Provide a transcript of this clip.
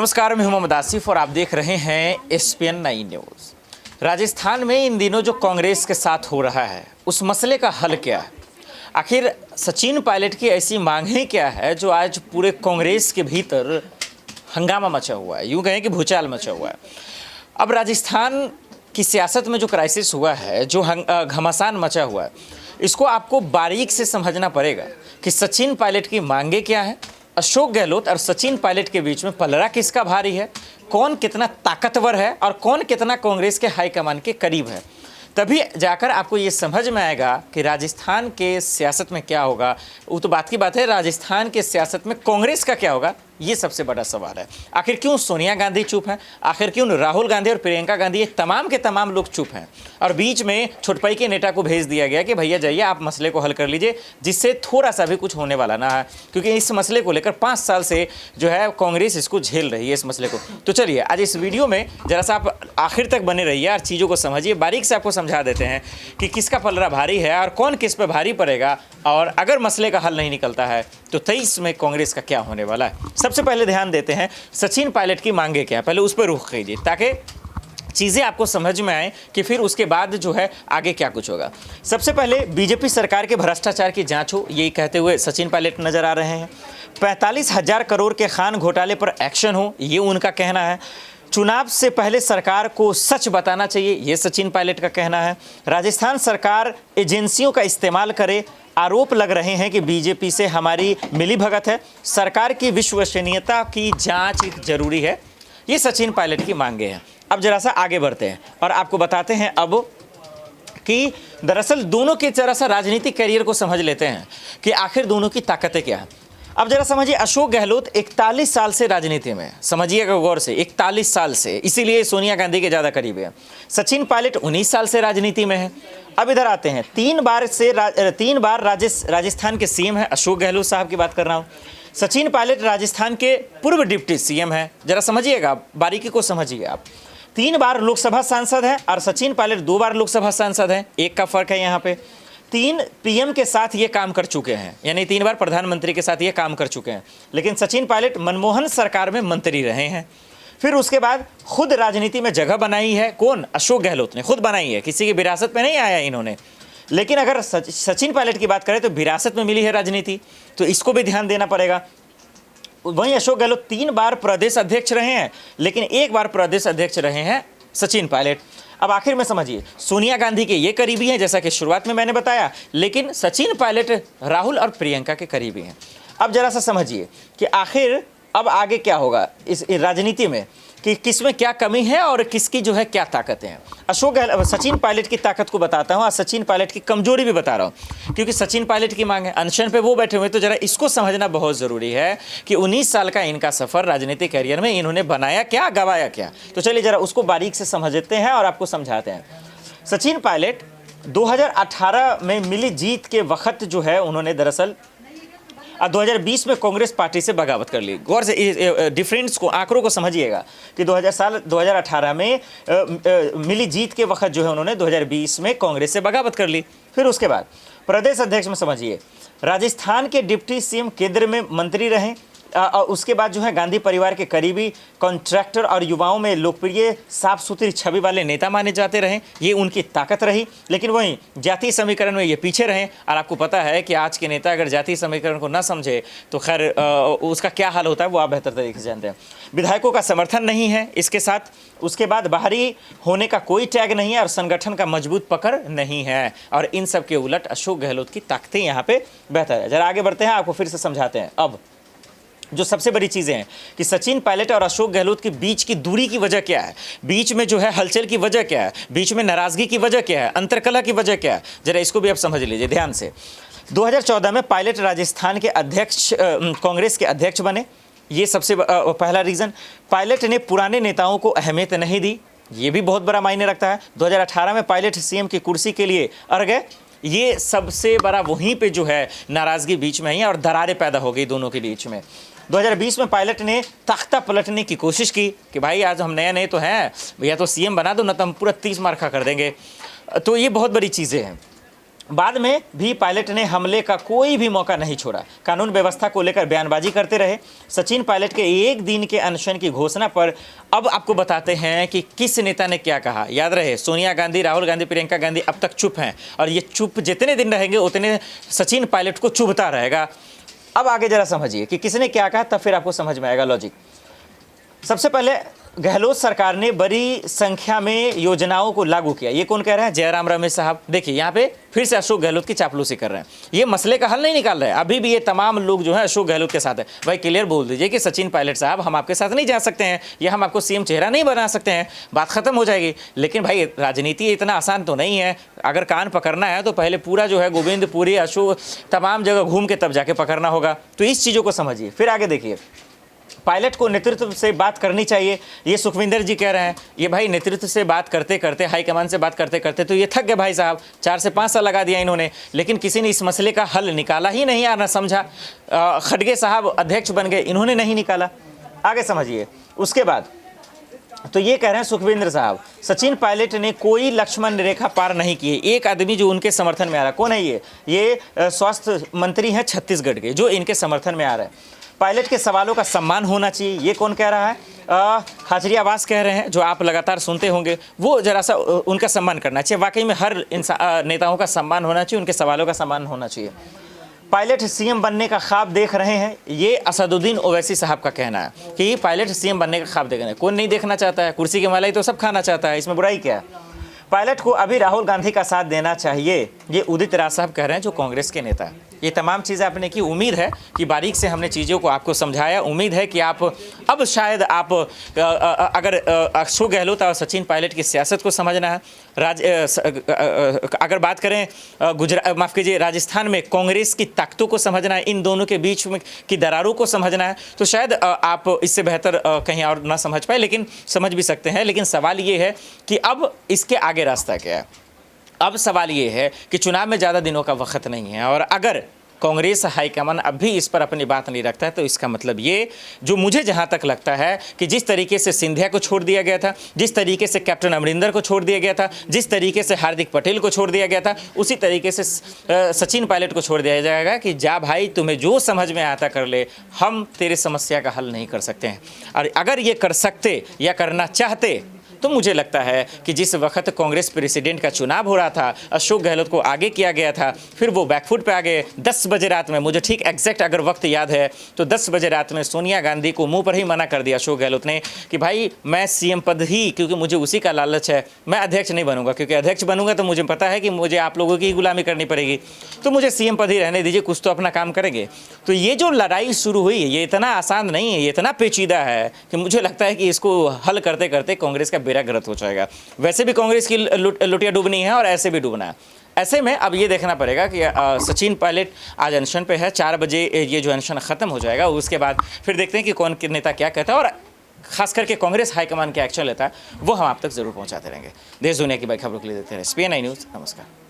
नमस्कार, मैं हूं मोहम्मद आसिफ और आप देख रहे हैं एसपीएन 9 न्यूज़। राजस्थान में इन दिनों जो कांग्रेस के साथ हो रहा है उस मसले का हल क्या है? आखिर सचिन पायलट की ऐसी मांगें क्या है जो आज पूरे कांग्रेस के भीतर हंगामा मचा हुआ है, यूँ कहें कि भूचाल मचा हुआ है। अब राजस्थान की सियासत में जो क्राइसिस हुआ है, जो घमासान मचा हुआ है, इसको आपको बारीक से समझना पड़ेगा कि सचिन पायलट की मांगें क्या है, अशोक गहलोत और सचिन पायलट के बीच में पलड़ा किसका भारी है, कौन कितना ताकतवर है और कौन कितना कांग्रेस के हाईकमान के करीब है। तभी जाकर आपको ये समझ में आएगा कि राजस्थान के सियासत में क्या होगा। वो तो बात की बात है, राजस्थान के सियासत में कांग्रेस का क्या होगा, ये सबसे बड़ा सवाल है। आखिर क्यों सोनिया गांधी चुप हैं, आखिर क्यों राहुल गांधी और प्रियंका गांधी, ये तमाम के तमाम लोग चुप हैं और बीच में छोटपई के नेता को भेज दिया गया कि भैया जाइए आप मसले को हल कर लीजिए, जिससे थोड़ा सा भी कुछ होने वाला ना है, क्योंकि इस मसले को लेकर 5 साल से जो है कांग्रेस इसको झेल रही है, इस मसले को। तो चलिए आज इस वीडियो में जरा सा आप आखिर तक बने रहिए और चीज़ों को समझिए, बारीक से आपको समझा देते हैं कि किसका पलड़ा भारी है और कौन किस पर भारी पड़ेगा, और अगर मसले का हल नहीं निकलता है तो 23 में कांग्रेस का क्या होने वाला है। सबसे पहले ध्यान देते हैं सचिन पायलट की मांगे क्या है, पहले उस पर रुख कीजिए ताकि चीज़ें आपको समझ में आए कि फिर उसके बाद जो है आगे क्या कुछ होगा। सबसे पहले बीजेपी सरकार के भ्रष्टाचार की जांच हो, यही कहते हुए सचिन पायलट नजर आ रहे हैं। 45,000 करोड़ के खान घोटाले पर एक्शन हो, ये उनका कहना है। चुनाव से पहले सरकार को सच बताना चाहिए, ये सचिन पायलट का कहना है। राजस्थान सरकार एजेंसियों का इस्तेमाल करे, आरोप लग रहे हैं कि बीजेपी से हमारी मिलीभगत है, सरकार की विश्वसनीयता की जांच जरूरी है। ये सचिन पायलट की मांगे हैं। अब जरा सा आगे बढ़ते हैं और आपको बताते हैं अब कि दरअसल दोनों के जरा सा राजनीतिक करियर को समझ लेते हैं कि आखिर दोनों की ताकतें क्या हैं। अब जरा समझिए, अशोक गहलोत 41 साल से राजनीति में, समझिएगा गौर से, 41 साल से, इसीलिए सोनिया गांधी के ज़्यादा करीब है। सचिन पायलट 19 साल से राजनीति में है। अब इधर आते हैं, 3 बार राजस्थान के सीएम है, अशोक गहलोत साहब की बात कर रहा हूँ। सचिन पायलट राजस्थान के पूर्व डिप्टी सीएम है, जरा समझिएगा, बारीकी को समझिए आप। 3 बार लोकसभा सांसद है और सचिन पायलट 2 बार लोकसभा सांसद है, एक का फर्क है यहाँ पे। 3 पीएम के साथ ये काम कर चुके हैं, यानी 3 बार प्रधानमंत्री के साथ ये काम कर चुके हैं। लेकिन सचिन पायलट मनमोहन सरकार में मंत्री रहे हैं। फिर उसके बाद खुद राजनीति में जगह बनाई है, कौन? अशोक गहलोत ने खुद बनाई है, किसी की विरासत में नहीं आया इन्होंने। लेकिन अगर सचिन पायलट की बात करें तो विरासत में मिली है राजनीति, तो इसको भी ध्यान देना पड़ेगा। वहीं अशोक गहलोत 3 बार प्रदेश अध्यक्ष रहे हैं, लेकिन 1 बार प्रदेश अध्यक्ष रहे हैं सचिन पायलट। अब आखिर में समझिए, सोनिया गांधी के ये करीबी हैं जैसा कि शुरुआत में मैंने बताया, लेकिन सचिन पायलट राहुल और प्रियंका के करीबी हैं। अब जरा सा समझिए कि आखिर अब आगे क्या होगा इस राजनीति में, कि किसमें क्या कमी है और किसकी जो है क्या ताकतें हैं। सचिन पायलट की ताकत को बताता हूँ और सचिन पायलट की कमजोरी भी बता रहा हूँ, क्योंकि सचिन पायलट की मांग है, अनशन पे वो बैठे हुए, तो जरा इसको समझना बहुत ज़रूरी है कि 19 साल का इनका सफ़र राजनीतिक करियर में इन्होंने बनाया क्या, गवाया क्या। तो चलिए जरा उसको बारीक से समझते हैं और आपको समझाते हैं। सचिन पायलट 2018 में मिली जीत के वक्त जो है उन्होंने दरअसल 2020 में कांग्रेस पार्टी से बगावत कर ली। गौर से डिफरेंस को, आंकड़ों को समझिएगा कि 2018 में मिली जीत के वक्त जो है उन्होंने 2020 में कांग्रेस से बगावत कर ली। फिर उसके बाद प्रदेश अध्यक्ष में समझिए, राजस्थान के डिप्टी सीएम, केंद्र में मंत्री रहे, और उसके बाद जो है गांधी परिवार के करीबी, कॉन्ट्रैक्टर और युवाओं में लोकप्रिय, साफ सुथरी छवि वाले नेता माने जाते रहे, ये उनकी ताकत रही। लेकिन वहीं जातीय समीकरण में ये पीछे रहे, और आपको पता है कि आज के नेता अगर जातीय समीकरण को ना समझे तो खैर उसका क्या हाल होता है वो आप बेहतर तरीके से जानते हैं। विधायकों का समर्थन नहीं है इसके साथ, उसके बाद बाहरी होने का कोई टैग नहीं है और संगठन का मजबूत पकड़ नहीं है, और इन सब के उलट अशोक गहलोत की ताकतें यहाँ पे बेहतर है। जरा आगे बढ़ते हैं, आपको फिर से समझाते हैं। अब जो सबसे बड़ी चीज़ें हैं कि सचिन पायलट और अशोक गहलोत के बीच की दूरी की वजह क्या है, बीच में जो है हलचल की वजह क्या है, बीच में नाराज़गी की वजह क्या है, अंतरकलह की वजह क्या है, जरा इसको भी आप समझ लीजिए ध्यान से। 2014 में पायलट राजस्थान के अध्यक्ष, कांग्रेस के अध्यक्ष बने, ये सबसे पहला रीज़न। पायलट ने पुराने नेताओं को अहमियत नहीं दी, ये भी बहुत बड़ा मायने रखता है। 2018 में पायलट सीएम की कुर्सी के लिए अड़ गए, ये सबसे बड़ा वहीं पे जो है नाराज़गी बीच में आई और दरारें पैदा हो गई दोनों के बीच में। 2020 में पायलट ने तख्ता पलटने की कोशिश की कि भाई आज हम नए तो हैं, या तो सीएम बना दो ना तो हम पूरा 30 मार खा कर देंगे। तो ये बहुत बड़ी चीज़ें हैं। बाद में भी पायलट ने हमले का कोई भी मौका नहीं छोड़ा, कानून व्यवस्था को लेकर बयानबाजी करते रहे। सचिन पायलट के एक दिन के अनशन की घोषणा पर अब आपको बताते हैं कि किस नेता ने क्या कहा। याद रहे, सोनिया गांधी, राहुल गांधी, प्रियंका गांधी अब तक चुप हैं और ये चुप जितने दिन रहेंगे उतने सचिन पायलट को चुभता रहेगा। अब आगे जरा समझिए कि किसने क्या कहा, तब फिर आपको समझ में आएगा लॉजिक। सबसे पहले गहलोत सरकार ने बड़ी संख्या में योजनाओं को लागू किया। ये कौन कह रहे हैं? जयराम रमेश साहब। देखिए यहाँ पे फिर से अशोक गहलोत की चापलूसी कर रहे हैं, ये मसले का हल नहीं निकाल रहे हैं। अभी भी ये तमाम लोग जो है अशोक गहलोत के साथ है। भाई क्लियर बोल दीजिए कि सचिन पायलट साहब हम आपके साथ नहीं जा सकते हैं, या हम आपको सीएम चेहरा नहीं बना सकते हैं, बात खत्म हो जाएगी। लेकिन भाई राजनीति इतना आसान तो नहीं है। अगर कान पकड़ना है तो पहले पूरा जो है गोविंदपुरी, अशोक, तमाम जगह घूम के तब जाके पकड़ना होगा। तो इस चीज़ों को समझिए। फिर आगे देखिए, पायलट को नेतृत्व से बात करनी चाहिए, ये सुखविंदर जी कह रहे हैं। ये भाई नेतृत्व से बात करते करते, हाईकमान से बात करते करते तो ये थक गए भाई साहब। 4 से 5 साल लगा दिया इन्होंने, लेकिन किसी ने इस मसले का हल निकाला ही नहीं, या ना समझा। खड़गे साहब अध्यक्ष बन गए, इन्होंने नहीं निकाला। आगे समझिए। उसके बाद तो ये कह रहे हैं सुखविंदर साहब, सचिन पायलट ने कोई लक्ष्मण रेखा पार नहीं की है। एक आदमी जो उनके समर्थन में आ रहा है, कौन है ये स्वास्थ्य मंत्री हैं छत्तीसगढ़ के, जो इनके समर्थन में आ रहा है। पायलट के सवालों का सम्मान होना चाहिए, ये कौन कह रहा है? हाजरी आवास कह रहे हैं, जो आप लगातार सुनते होंगे। वो जरा सा उनका सम्मान करना चाहिए। वाकई में हर नेताओं का सम्मान होना चाहिए, उनके सवालों का सम्मान होना चाहिए। पायलट सीएम बनने का ख्वाब देख रहे हैं, ये असदुद्दीन ओवैसी साहब का कहना है कि पायलट सीएम बनने का ख्वाब देख रहे हैं। कौन नहीं देखना चाहता है? कुर्सी की मलाई तो सब खाना चाहता है, इसमें बुराई क्या है? पायलट को अभी राहुल गांधी का साथ देना चाहिए, ये उदित राज साहब कह रहे हैं, जो कांग्रेस के नेता हैं। ये तमाम चीज़ें आपने की। उम्मीद है कि बारीक से हमने चीज़ों को आपको समझाया। उम्मीद है कि आप अब शायद आप अगर अशोक गहलोत और सचिन पायलट की सियासत को समझना है, अगर बात करें माफ़ कीजिए राजस्थान में कांग्रेस की ताकतों को समझना है, इन दोनों के बीच में की दरारों को समझना है, तो शायद आप इससे बेहतर कहीं और ना समझ पाए, लेकिन समझ भी सकते हैं। लेकिन सवाल ये है कि अब इसके आगे रास्ता क्या है। अब सवाल ये है कि चुनाव में ज़्यादा दिनों का वक्त नहीं है, और अगर कांग्रेस हाईकमान अब भी इस पर अपनी बात नहीं रखता है, तो इसका मतलब ये, जो मुझे जहां तक लगता है कि जिस तरीके से सिंधिया को छोड़ दिया गया था, जिस तरीके से कैप्टन अमरिंदर को छोड़ दिया गया था, जिस तरीके से हार्दिक पटेल को छोड़ दिया गया था, उसी तरीके से सचिन पायलट को छोड़ दिया जाएगा कि जा भाई, तुम्हें जो समझ में आता कर ले, हम तेरे समस्या का हल नहीं कर सकते हैं। और अगर ये कर सकते या करना चाहते तो मुझे लगता है कि जिस वक्त कांग्रेस प्रेसिडेंट का चुनाव हो रहा था, अशोक गहलोत को आगे किया गया था, फिर वो बैकफुट पे आ गए। 10 बजे रात में, मुझे ठीक एग्जैक्ट अगर वक्त याद है तो 10 बजे रात में सोनिया गांधी को मुंह पर ही मना कर दिया अशोक गहलोत ने कि भाई मैं सीएम पद ही, क्योंकि मुझे उसी का लालच है, मैं अध्यक्ष नहीं बनूंगा, क्योंकि अध्यक्ष बनूंगा तो मुझे पता है कि मुझे आप लोगों की गुलामी करनी पड़ेगी, तो मुझे सीएम पद ही रहने दीजिए, कुछ तो अपना काम करेंगे। तो ये जो लड़ाई शुरू हुई, ये इतना आसान नहीं है, ये इतना पेचीदा है कि मुझे लगता है कि इसको हल करते करते कांग्रेस का बेड़ा गर्क हो जाएगा। वैसे भी कांग्रेस की लुटिया डूबनी है और ऐसे भी डूबना है। ऐसे में अब ये देखना पड़ेगा कि सचिन पायलट आज अनशन पे है, 4 बजे ये जो अनशन ख़त्म हो जाएगा, उसके बाद फिर देखते हैं कि कौन नेता क्या कहता है, और खास करके कांग्रेस हाईकमान क्या एक्शन लेता है, वो हम आप तक जरूर पहुंचाते रहेंगे। देश दुनिया की बड़ी खबरों के लिए देखते रहे SPN9 न्यूज़। नमस्कार।